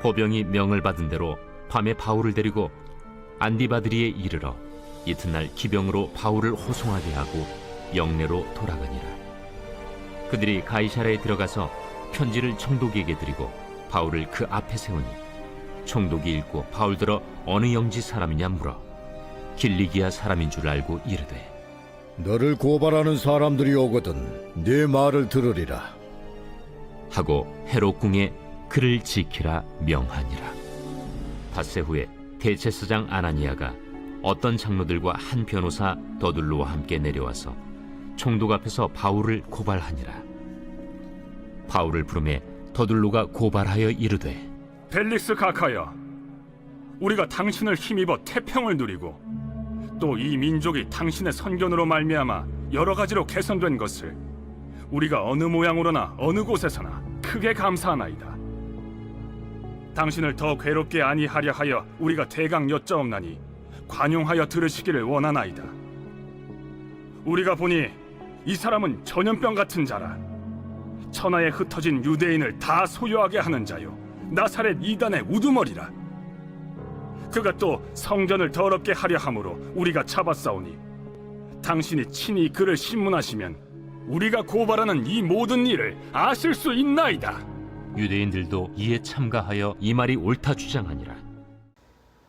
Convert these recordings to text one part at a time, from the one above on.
호병이 명을 받은 대로 밤에 바울을 데리고 안디바드리에 이르러 이튿날 기병으로 바울을 호송하게 하고 영내로 돌아가니라. 그들이 가이사랴에 들어가서 편지를 총독에게 드리고 바울을 그 앞에 세우니 총독이 읽고 바울더러 어느 영지 사람이냐 물어 길리기아 사람인 줄 알고 이르되 너를 고발하는 사람들이 오거든 네 말을 들으리라 하고 헤롯 궁에 그를 지키라 명하니라. 닷새 후에 대제사장 아나니아가 어떤 장로들과 한 변호사 더둘로와 함께 내려와서 총독 앞에서 바울을 고발하니라. 바울을 부르매 더둘로가 고발하여 이르되 벨릭스 각하여, 우리가 당신을 힘입어 태평을 누리고 또 이 민족이 당신의 선견으로 말미암아 여러 가지로 개선된 것을 우리가 어느 모양으로나 어느 곳에서나 크게 감사하나이다. 당신을 더 괴롭게 아니하려 하여 우리가 대강 여짜옵나니 관용하여 들으시기를 원하나이다. 우리가 보니 이 사람은 전염병 같은 자라. 천하에 흩어진 유대인을 다 소유하게 하는 자요, 나사렛 이단의 우두머리라. 그가 또 성전을 더럽게 하려 함으로 우리가 잡았사오니 당신이 친히 그를 신문하시면 우리가 고발하는 이 모든 일을 아실 수 있나이다. 유대인들도 이에 참가하여 이 말이 옳다 주장하니라.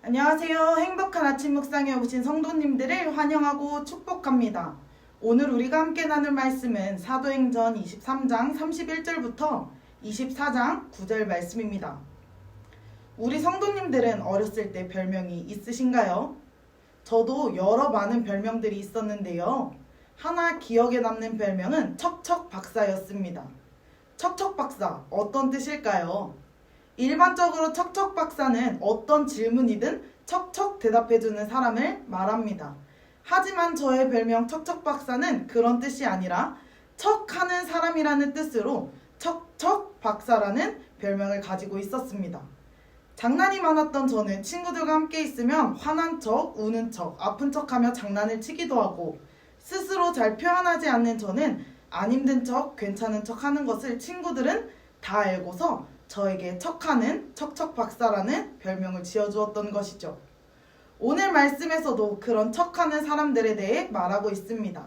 안녕하세요. 행복한 아침 묵상에 오신 성도님들을 환영하고 축복합니다. 오늘 우리가 함께 나눌 말씀은 사도행전 23장 31절부터 24장 9절 말씀입니다. 우리 성도님들은 어렸을 때 별명이 있으신가요? 저도 여러 많은 별명들이 있었는데요. 하나 기억에 남는 별명은 척척 박사였습니다. 척척 박사, 어떤 뜻일까요? 일반적으로 척척 박사는 어떤 질문이든 척척 대답해주는 사람을 말합니다. 하지만 저의 별명 척척 박사는 그런 뜻이 아니라 척하는 사람이라는 뜻으로 척척 박사라는 별명을 가지고 있었습니다. 장난이 많았던 저는 친구들과 함께 있으면 화난 척, 우는 척, 아픈 척하며 장난을 치기도 하고 스스로 잘 표현하지 않는 저는 안 힘든 척, 괜찮은 척 하는 것을 친구들은 다 알고서 저에게 척하는 척척 박사라는 별명을 지어주었던 것이죠. 오늘 말씀에서도 그런 척하는 사람들에 대해 말하고 있습니다.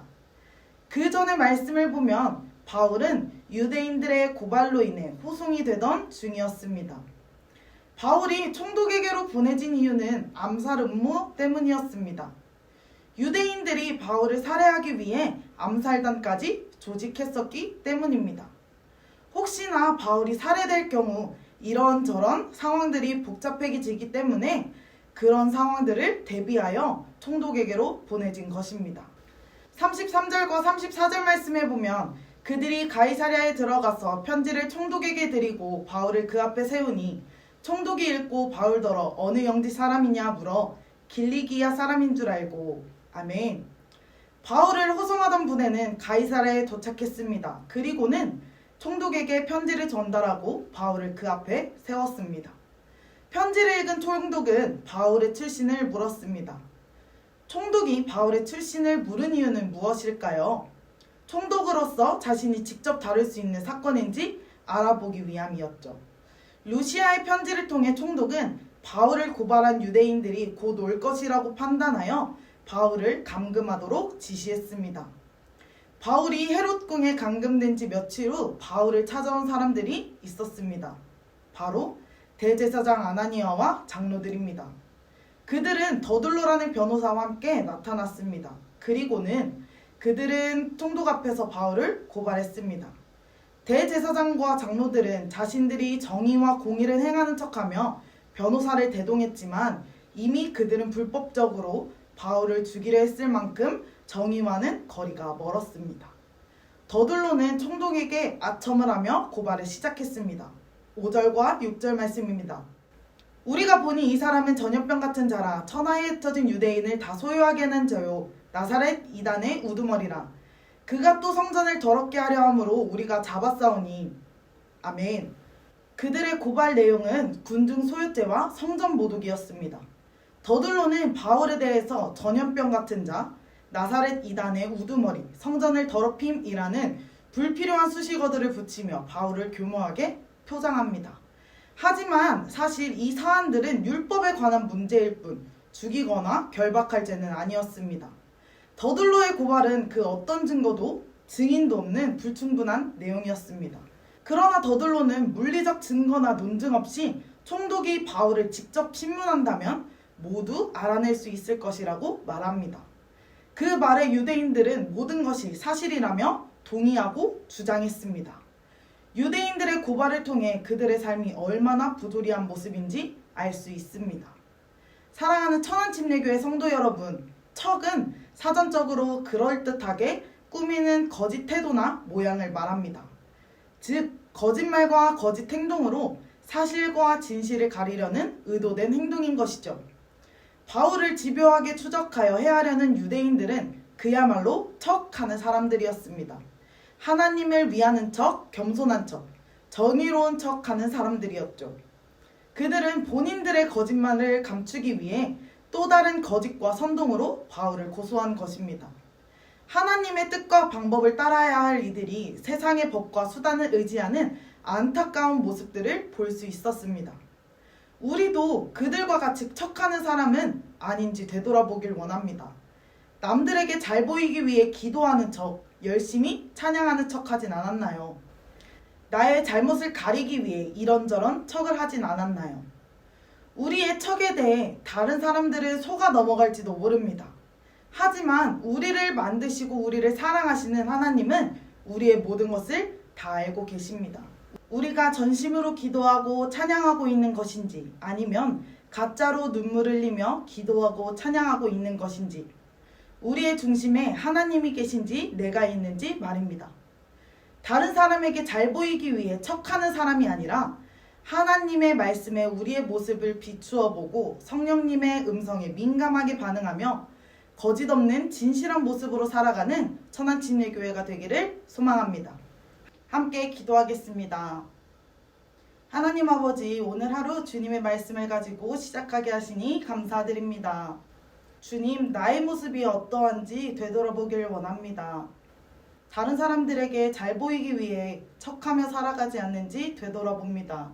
그 전의 말씀을 보면 바울은 유대인들의 고발로 인해 호송이 되던 중이었습니다. 바울이 총독에게로 보내진 이유는 암살 음모 때문이었습니다. 유대인들이 바울을 살해하기 위해 암살단까지 조직했었기 때문입니다. 혹시나 바울이 살해될 경우 이런저런 상황들이 복잡해지기 때문에 그런 상황들을 대비하여 총독에게로 보내진 것입니다. 33절과 34절 말씀에 보면 그들이 가이사랴에 들어가서 편지를 총독에게 드리고 바울을 그 앞에 세우니 총독이 읽고 바울더러 어느 영지 사람이냐 물어 길리기아 사람인 줄 알고. 아멘. 바울을 호송하던 부대는 가이사랴에 도착했습니다. 그리고는 총독에게 편지를 전달하고 바울을 그 앞에 세웠습니다. 편지를 읽은 총독은 바울의 출신을 물었습니다. 총독이 바울의 출신을 물은 이유는 무엇일까요? 총독으로서 자신이 직접 다룰 수 있는 사건인지 알아보기 위함이었죠. 루시아의 편지를 통해 총독은 바울을 고발한 유대인들이 곧 올 것이라고 판단하여 바울을 감금하도록 지시했습니다. 바울이 헤롯 궁에 감금된 지 며칠 후 바울을 찾아온 사람들이 있었습니다. 바로 대제사장 아나니아와 장로들입니다. 그들은 더둘로라는 변호사와 함께 나타났습니다. 그리고는 그들은 총독 앞에서 바울을 고발했습니다. 대제사장과 장로들은 자신들이 정의와 공의를 행하는 척하며 변호사를 대동했지만 이미 그들은 불법적으로 바울을 죽이려 했을 만큼 정의와는 거리가 멀었습니다. 더둘로는 총독에게 아첨을 하며 고발을 시작했습니다. 5절과 6절 말씀입니다. 우리가 보니 이 사람은 전염병 같은 자라. 천하에 흩어진 유대인을 다 소유하게 하는 자요, 나사렛 이단의 우두머리라. 그가 또 성전을 더럽게 하려 함으로 우리가 잡았사오니. 아멘. 그들의 고발 내용은 군중 소유죄와 성전 모독이었습니다. 더둘로는 바울에 대해서 전염병 같은 자, 나사렛 이단의 우두머리, 성전을 더럽힘이라는 불필요한 수식어들을 붙이며 바울을 교묘하게 표장합니다. 하지만 사실 이 사안들은 율법에 관한 문제일 뿐 죽이거나 결박할 죄는 아니었습니다. 더들로의 고발은 그 어떤 증거도 증인도 없는 불충분한 내용이었습니다. 그러나 더들로는 물리적 증거나 논증 없이 총독이 바울을 직접 신문한다면 모두 알아낼 수 있을 것이라고 말합니다. 그 말에 유대인들은 모든 것이 사실이라며 동의하고 주장했습니다. 유대인들의 고발을 통해 그들의 삶이 얼마나 부조리한 모습인지 알 수 있습니다. 사랑하는 천안침례교회 성도 여러분, 척은 사전적으로 그럴듯하게 꾸미는 거짓 태도나 모양을 말합니다. 즉, 거짓말과 거짓 행동으로 사실과 진실을 가리려는 의도된 행동인 것이죠. 바울을 집요하게 추적하여 해하려는 유대인들은 그야말로 척하는 사람들이었습니다. 하나님을 위하는 척, 겸손한 척, 정의로운 척하는 사람들이었죠. 그들은 본인들의 거짓말을 감추기 위해 또 다른 거짓과 선동으로 바울을 고소한 것입니다. 하나님의 뜻과 방법을 따라야 할 이들이 세상의 법과 수단을 의지하는 안타까운 모습들을 볼 수 있었습니다. 우리도 그들과 같이 척하는 사람은 아닌지 되돌아보길 원합니다. 남들에게 잘 보이기 위해 기도하는 척, 열심히 찬양하는 척하진 않았나요? 나의 잘못을 가리기 위해 이런저런 척을 하진 않았나요? 우리의 척에 대해 다른 사람들은 속아 넘어갈지도 모릅니다. 하지만 우리를 만드시고 우리를 사랑하시는 하나님은 우리의 모든 것을 다 알고 계십니다. 우리가 전심으로 기도하고 찬양하고 있는 것인지 아니면 가짜로 눈물 흘리며 기도하고 찬양하고 있는 것인지 우리의 중심에 하나님이 계신지 내가 있는지 말입니다. 다른 사람에게 잘 보이기 위해 척하는 사람이 아니라 하나님의 말씀에 우리의 모습을 비추어 보고 성령님의 음성에 민감하게 반응하며 거짓 없는 진실한 모습으로 살아가는 천안침례교회가 되기를 소망합니다. 함께 기도하겠습니다. 하나님 아버지, 오늘 하루 주님의 말씀을 가지고 시작하게 하시니 감사드립니다. 주님, 나의 모습이 어떠한지 되돌아보길 원합니다. 다른 사람들에게 잘 보이기 위해 척하며 살아가지 않는지 되돌아봅니다.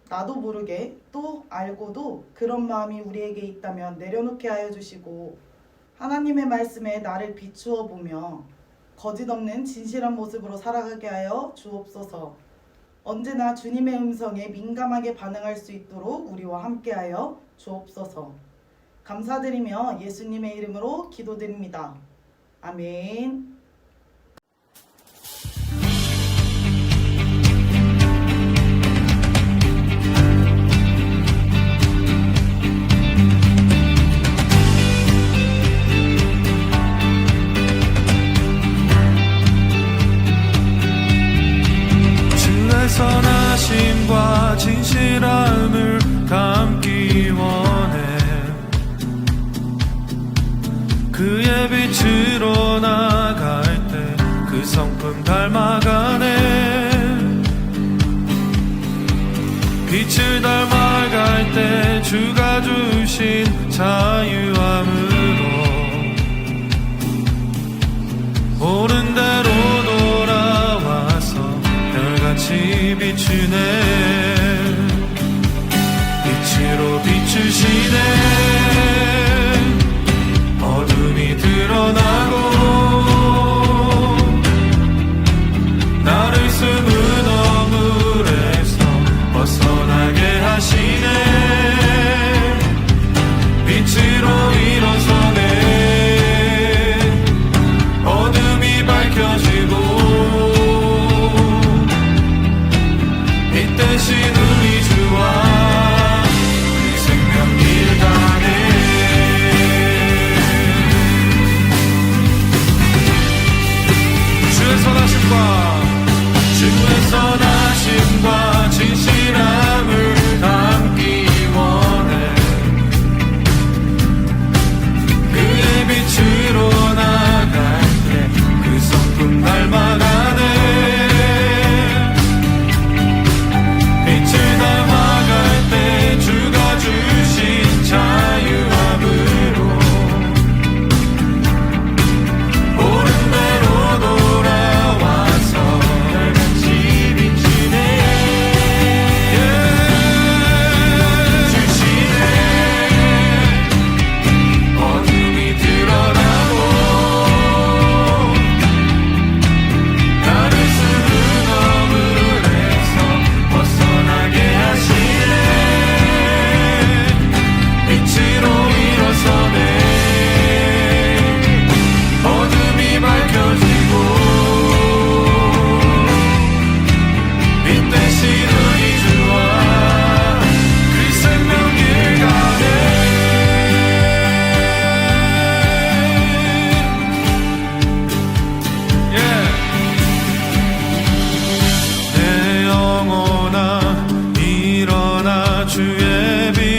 나도 모르게 또 알고도 그런 마음이 우리에게 있다면 내려놓게 하여 주시고 하나님의 말씀에 나를 비추어 보며 거짓 없는 진실한 모습으로 살아가게 하여 주옵소서. 언제나 주님의 음성에 민감하게 반응할 수 있도록 우리와 함께하여 주옵소서. 감사드리며 예수님의 이름으로 기도드립니다. 아멘. 선하심과 진실함을 담기 원해. 그의 빛으로 나갈 때 그 성품 닮아가네. 빛을 닮아갈 때 주가 주신 자유함으로 옳은 대로 돌아와서 별같이 비추네. 빛으로 비추시네. 어둠이 드러나고 나를 숨은 어물에서 벗어나게 하시네. 빛으로 일어서네. 어둠이 밝혀지고 빛 대신 우리 주와 그 생명 내